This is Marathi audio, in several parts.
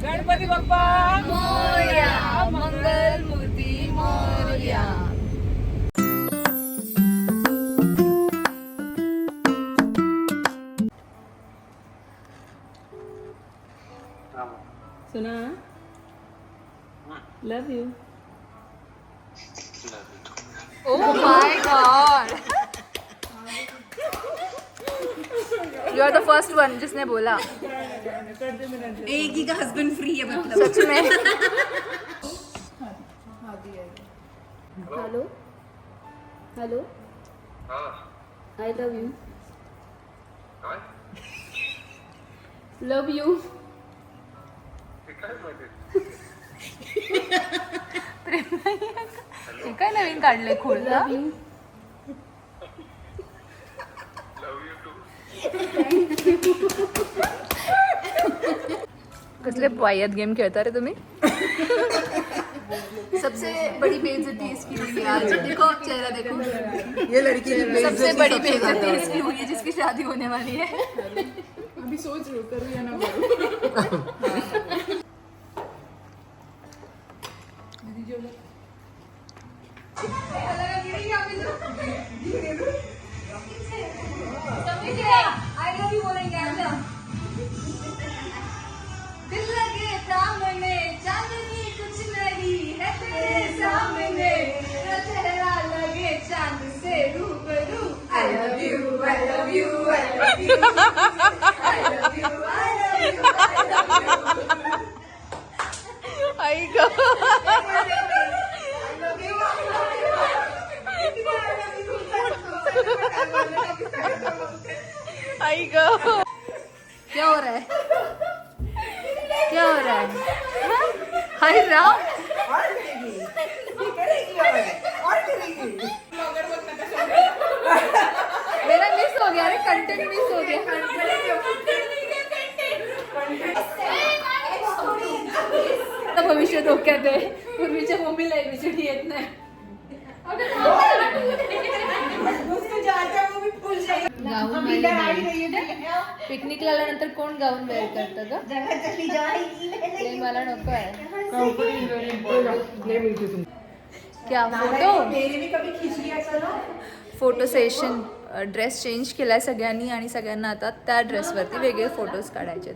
गणपती बाप्पा मोरया, मंगल मूर्ती मोरया. सुना, लव you. Oh my God! You are the first one जिसने बोला. एक ही का हस्बैंड फ्री है मतलब. सच में. Hello hello I love you love you. हे काय नवीन काढले खूळ. लव यू कसले वायत गेम खेळता रे तुम्ही. सबसे बड़ी बेइज्जती इसकी हुई है आज. देखो चेहरा देखो. ये लड़की की सबसे बड़ी बेइज्जती इसकी हुई है जिसकी शादी होने वाली है. अभी सोच रही हूँ करूँ या ना करूँ. आई लव यू बोलेंगे. दिल लगे सामने चांदनी कुछ नहीं है तेरे सामने तेरा चेहरा लगे चांद से रूबरू. I love you I love you I love you I love you I love you I love you. आई ग. आई ग. क्या हो रहा है क्या हो रहा है. हाय राम. मेरा मिस हो गया रे. कंटेंट मिस हो गया. भविष्य धोक्यात आहे. पूर्वीच्या मम्मीला एबीसीडी येत नाही. पिकनिकला आल्यानंतर कोण गाऊन वेअर करतं ग. ते मला नको आहे. क्या फोटो सेशन. ड्रेस चेंज केलाय सगळ्यांनी आणि सगळ्यांना आता त्या ड्रेसवरती वेगळे फोटोज काढायचे.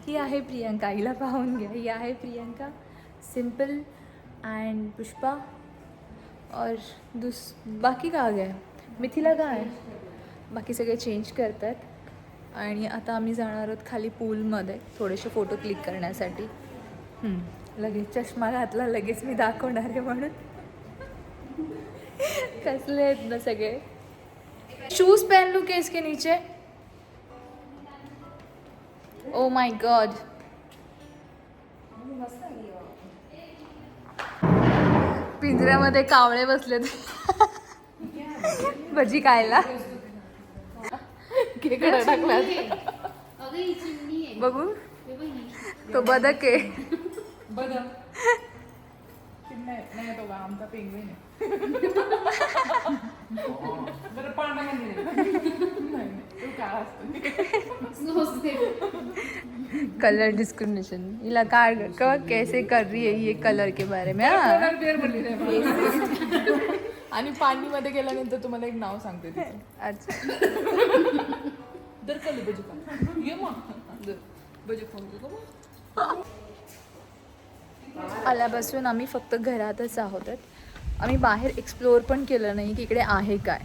ही आहे प्रियंका. हिला पाहून घ्या. ही आहे प्रियंका. सिंपल अँड पुष्पा और बाकी का गया. मिथिला का आहे. बाकी सगळे चेंज करतात आणि आता आम्ही जाणार आहोत खाली पूलमध्ये थोडेसे फोटो क्लिक करण्यासाठी. लगेच चष्मा घातला. लगेच मी दाखवणार आहे म्हणून. कसले आहेत ना सगळे. शूज पहन लू के इसके नीचे. Oh my God. पिंजऱ्यामध्ये कावळे बसलेत. भजी खायला. केकडे टाकल्यात. बघू. तो बदक आहे. नाही तो आमचा पेंग्विन आहे. बरं पांढरा नाही काय असतं. Colour discrimination. हिला काय कैसे कर रही है ये कलर के बारे में. आणि पाणीमध्ये गेल्यानंतर तुम्हाला एक नाव सांगते तिचं. अच्छा. दर कली भजी खा. ये मग भजी खाऊन घेऊ. आल्यापासून आम्ही फक्त घरातच आहोत. आम्ही बाहेर एक्सप्लोअर पण केलं नाही की इकडे आहे काय.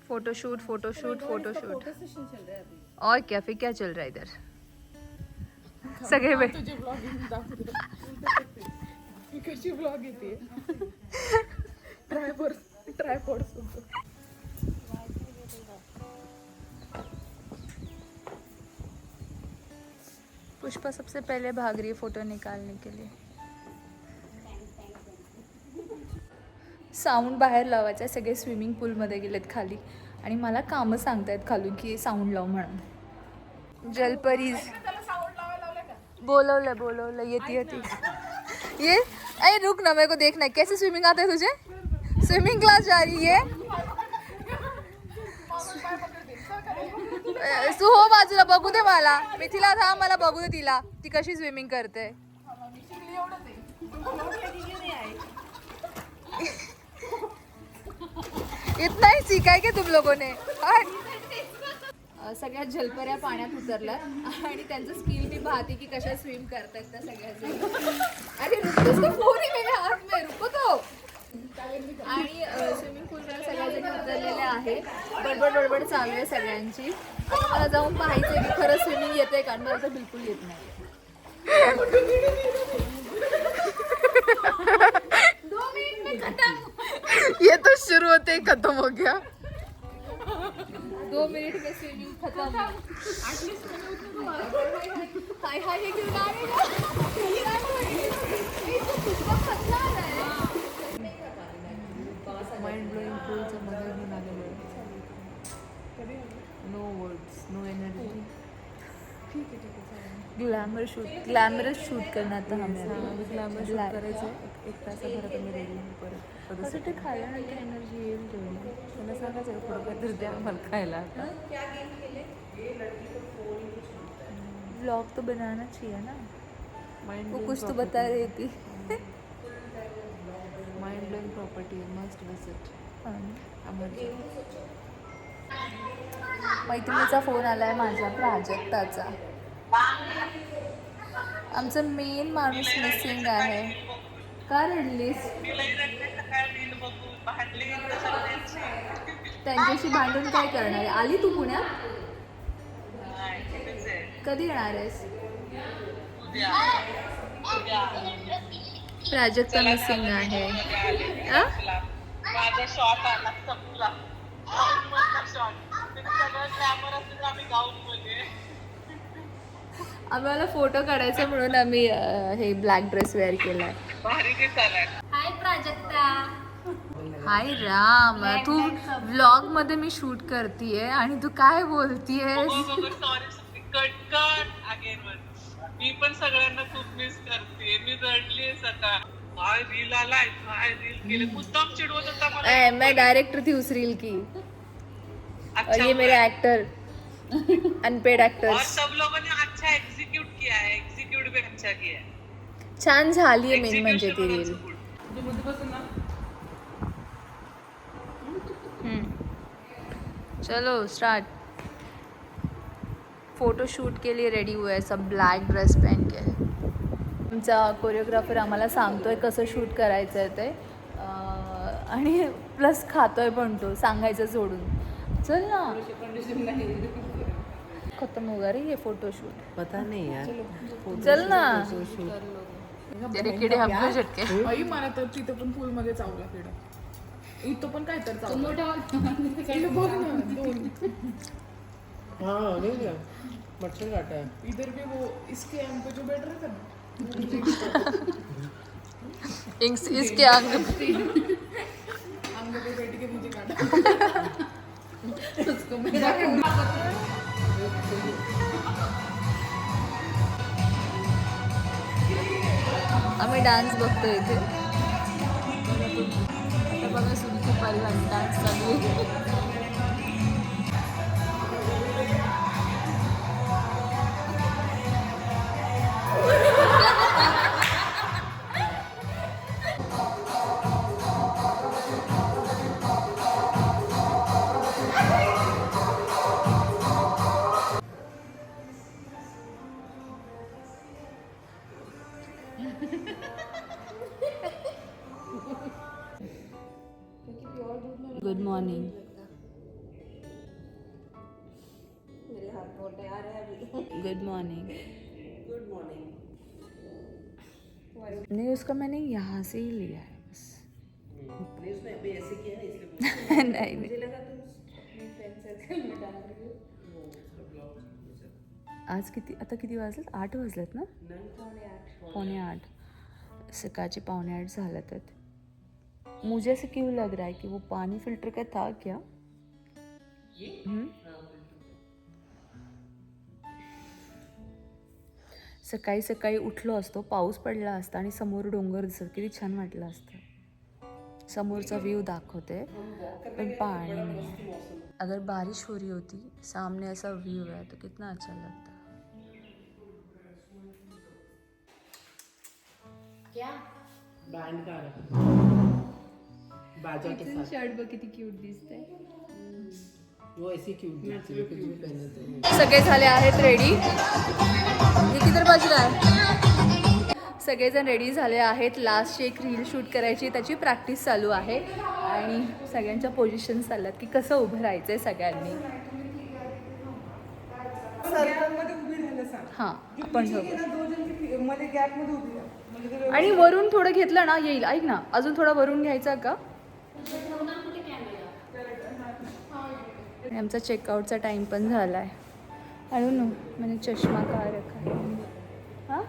Photoshoot photoshoot photoshoot. और क्या फिर क्या चल रहा है इधर. सगळे तुझे ब्लॉगिंग दाखवते. मी कशी ब्लॉग येते. ट्रायपॉड सुद्धा. पुष्पा सबसे पहले भाग रही है फोटो निकालने के लिए. साऊंड बाहेर लावायचं आहे. सगळे स्विमिंग पूलमध्ये गेलेत खाली आणि मला कामं सांगतायत खालून की साऊंड लाव म्हणून. जलपरीज बोलवलं येती. ये अरे रुक ना मेरे को देखना है कैसे स्विमिंग आता है तुझे. स्विमिंग क्लास जा रही है. तू हो बाजूला, बघू दे मला. मिथिला थांब, मला बघू दे तिला, ती कशी स्विमिंग करते. इतना ही सीखा है क्या तुम लोगों ने? सगळ्या जलपऱ्या पाण्यात उतरल्या आणि त्यांचं स्किल मी पाहते की कशा स्विम करतात त्या सगळ्याचे. अरे रुको तो फोन ही मेरे हाथ में, रुको तो. आणि स्विमिंग पूलवर सगळ्याजणी उतरलेले आहे. बडबड चालू आहे सगळ्यांची. आता मला जाऊन पाहायचं की खरं स्विमिंग येते का, मला तर बिलकुल येत नाही. 2 मिनट में खत्म. ये तो शुरू होते ही खत्म हो गया. 2 मिनट में स्विमिंग खत्म. हाय हाय हे घेऊन आले ना. माइंड ब्लोइंग पूलचं मजा घेऊन आलेलो आहे. No words, no energy. Glamorous shoot करना आता हमें. ग्लॅमर शूट करायचं. एक तासाभरात आम्ही रेडी परत. असं ते खाल्ल्यानंतर एनर्जी येईल तेवढी. त्यांना सांगायचं थोडं काहीतरी द्या आम्हाला खायला आता. व्लॉग तो बनाना चाहिए ना. माइंड वो कुछ तो बता रही थी. Mind blowing property must visit. मैत्रिणीचा फोन आलाय माझ्या, प्राजक्ताचा. आमचं मेन माणूस मिसिंग आहे. का रडलीस? त्यांच्याशी भांडून काय करणार आहे? आली तू पुण्यात? कधी येणार आहेस? प्राजक्ता मिसिंग आहे. आ? माझा शॉट आला संपला. आम्हाला फोटो काढायचा म्हणून आम्ही हे ब्लॅक ड्रेस वेअर केलाय. भारी दिसायला. हाय प्राजक्ता. हाय राम, तू व्लॉग मध्ये मी शूट करतीये आणि तू काय बोलतीयेस? सॉरी कट अगेन मी पण सगळ्यांना खूप मिस करते. मी रडली सकाळ. काय रील आलाय, काय रील केले. मुद्दाम चिडवत होता मला. मैं डायरेक्टर थी उस रील की. और ये मेरे एक्टर, अनपेड और एक्टर्स. सब लोगों ने अच्छा एग्जीक्यूट किया है. एग्जीक्यूट भी अच्छा किया है. छान झाली आहे मेन म्हणजे ती रील. चलो स्टार्ट. फोटो शूट के लिए रेडी हुए सब ब्लॅक ड्रेस पहन के. आमचा कोरिओग्राफर आम्हाला सांगतोय कसं शूट करायचं आहे ते, आणि प्लस खातोय पण तो, सांगायचं सोडून. चल ना, खत्म होगा रे ये फोटोशूट. पता नहीं यार. चल ना. तेरे किडे हमको झटके. आई मला तर तिथं पण पूल मध्ये चावला किडा. इथं पण काय तर चावला. बघ ना 2. हाँ नहीं क्या मच्छर काटा है. इधर भी वो इसके हमको जो बैठ रहा था ना, इसके अंग अंग पे बैठ के मुझे काटा. उसको मेरा आम्ही डान्स बघतोय इथे. आता बघा सुनकी परिवार डान्स चालू आहे. Good morning. Good morning. नहीं, उसका मैंने यहाँ से ही लिया है बस. नहीं नहीं. आज किती, आता किती वाजलेत? 8 वाजलेत ना? 7:45. सकाळचे 7:45 झालेत आहेत. मुझे ऐसे क्यों लग रहा है कि वो पानी फिल्टर का था क्या? सकाळी सकाळी उठलो असतो, पाऊस पडला असता आणि समोर डोंगर दिसत, किती छान वाटलं असतं. समोरचा व्ह्यू दाखवते पण पाणी नाही. अगर बारिश हो रही होती, सामने ऐसा व्यू है तो कितना अच्छा लगता। बैंड का बाजा के साथ शर्ट बघ किती क्यूट दिसतंय. वो ऐसी क्यूट दिखती है, कुछ भी पहने तो सगळे झाले आहेत रेडी. हे किती बाजूला आहे. सगळेजण रेडी झाले आहेत. लास्टची एक रील शूट करायची, त्याची प्रॅक्टिस चालू आहे आणि सगळ्यांच्या पोझिशन चालल्यात की कसं उभं राहायचंय सगळ्यांनी. हां पण आणि वरून थोडं घेतलं ना येईल. ऐक ना, अजून थोडा वरून घ्यायचा का. आणि आमचा चेकआउटचा टाइम पण झाला आहे. आय नो मैंने चष्मा का रखा है. हां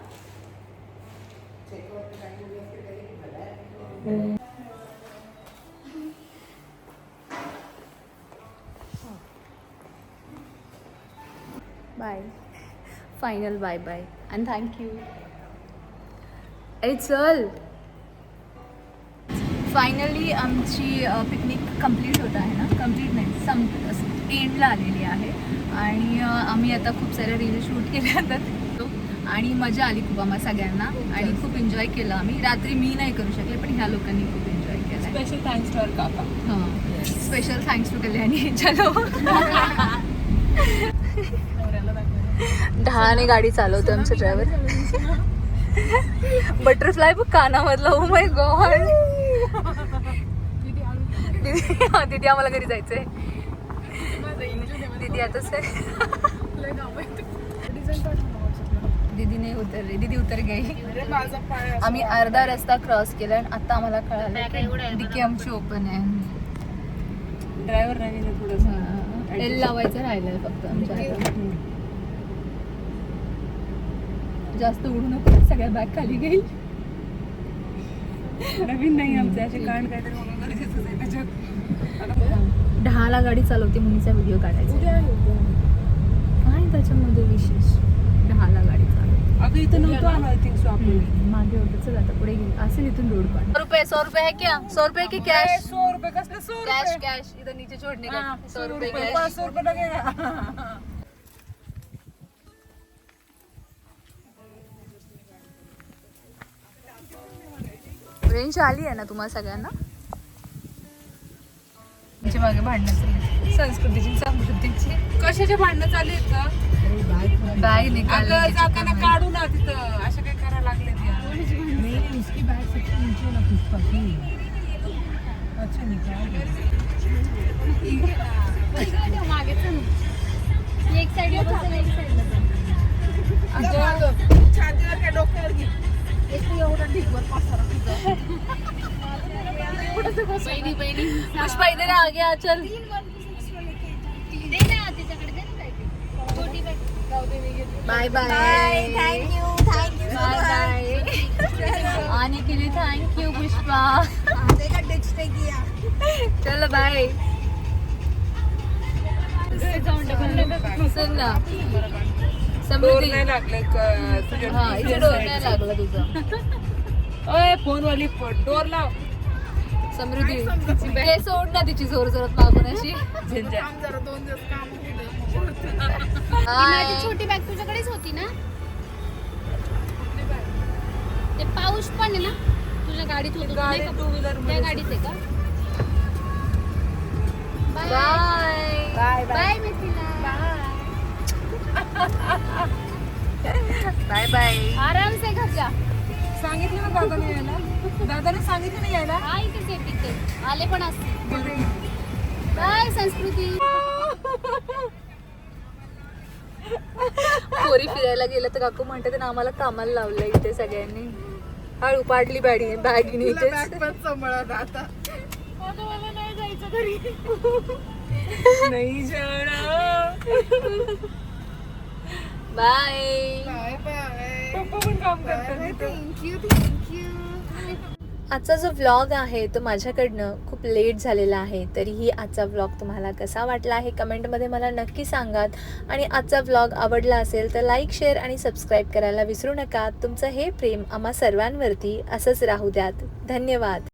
bye. Final bye bye and thank you. अरे चल. फायनली आमची पिकनिक कंप्लीट होत आहे ना. कंप्लीट नाही, एंडला आलेली आहे आणि आम्ही आता खूप साऱ्या रील शूट केल्या जातात आणि मजा आली खूप आम्हाला सगळ्यांना आणि खूप एन्जॉय केलं आम्ही. रात्री मी नाही करू शकले पण ह्या लोकांनी खूप एन्जॉय केलं. स्पेशल थँक्स टू अवर काका. हां स्पेशल थँक्स टू कल्याणी. चलो. ढाळाने गाडी चालवतो आमचं ड्रायव्हर. बटरफ्लाय बघ कानामधला. Oh my God. दीदी आम्हाला घरी जायचंय. दीदी आता दीदी नाही उतरले. दीदी उतर गई. आम्ही अर्धा रस्ता क्रॉस केला आणि आता आम्हाला कळालं डिकी आमची ओपन आहे. ड्रायव्हर नाही थोडंसं एल लावायचं राहिलंय फक्त आमच्या हातात. जास्त उडू नको, सगळ्या बॅग खाली घेईल. नवीन नाही आमचे असे कांड काहीतरी होणं गरजेचंच आहे त्याच्यात. 10ला गाडी चालवते म्हणूनचा व्हिडिओ काढायचा. काय त्याच्यामध्ये विशेष. 10ला गाडी चालवते. अगं इथं नव्हतं आय थिंक सो आपण मागे होतं. चल आता पुढे गेली असेल इथून रोड पण. 100 रुपये है क्या? 100 रुपये की कॅश? 100 रुपये कसले 100 कैश कैश इधर नीचे छोड़ने का. 100 रुपये कैश. 500 रुपये लगेगा. रेंज आली आहे ना तुम्हाला सगळ्यांना. तुमच्या मागे भांडणं चालली. संस्कृतीची समृद्धीची. कशाचे भांडणं चालू आहेत का. बॅग अगं निकाल जाताना काढू ना तिथं अशा काही करायला लागले एक साइडला बसेल एक साइडला पुष्पा इधर आ गया. चल दे ना तिच्याकडे दे ना काय छोटी bag. Bye bye. Thank you bye bye. आने के लिए थँक्यू पुष्पा. चल बाय. सुन ना समृद्धी. नाही लागले हा इथे डोर नाही लागला तुझा. ओए फोन वाली डोर लाव. समृद्धी ते सोड ना तिची जोर जोरात मागून अशी. माझी छोटी बॅग तुझ्याकडेच होती ना. ते पाऊस पण आहे ना तुझ्या गाडीत होतो नाही का. टू व्हीलर त्या गाडीत आहे का. Bye bye Mithila. Bye bye. आराम से घर जा. सांगितलं ना दादाने यायला. दादाने सांगितलं नाही यायला. हा इथेच आहे तिथे आले पण असते. बाय संस्कृती. पोरी फिरायला गेलं तर काकू म्हणतात ना आम्हाला कामाला लावलंय इथे सगळ्यांनी. हळू पाडली बॅगीने इथे. मला नाही जायचं घरी. नाही जाणार. बाय. पप्पा पण काम करतात. आजचा जो व्लॉग आहे तो माझ्याकडनं खूप लेट झालेला आहे. तरीही आजचा व्लॉग तुम्हाला कसा वाटला आहे कमेंटमध्ये मला नक्की सांगात. आणि आजचा व्लॉग आवडला असेल तर लाईक शेअर आणि सबस्क्राईब करायला विसरू नका. तुमचं हे प्रेम आम्हा सर्वांवरती असंच राहू द्यात. धन्यवाद.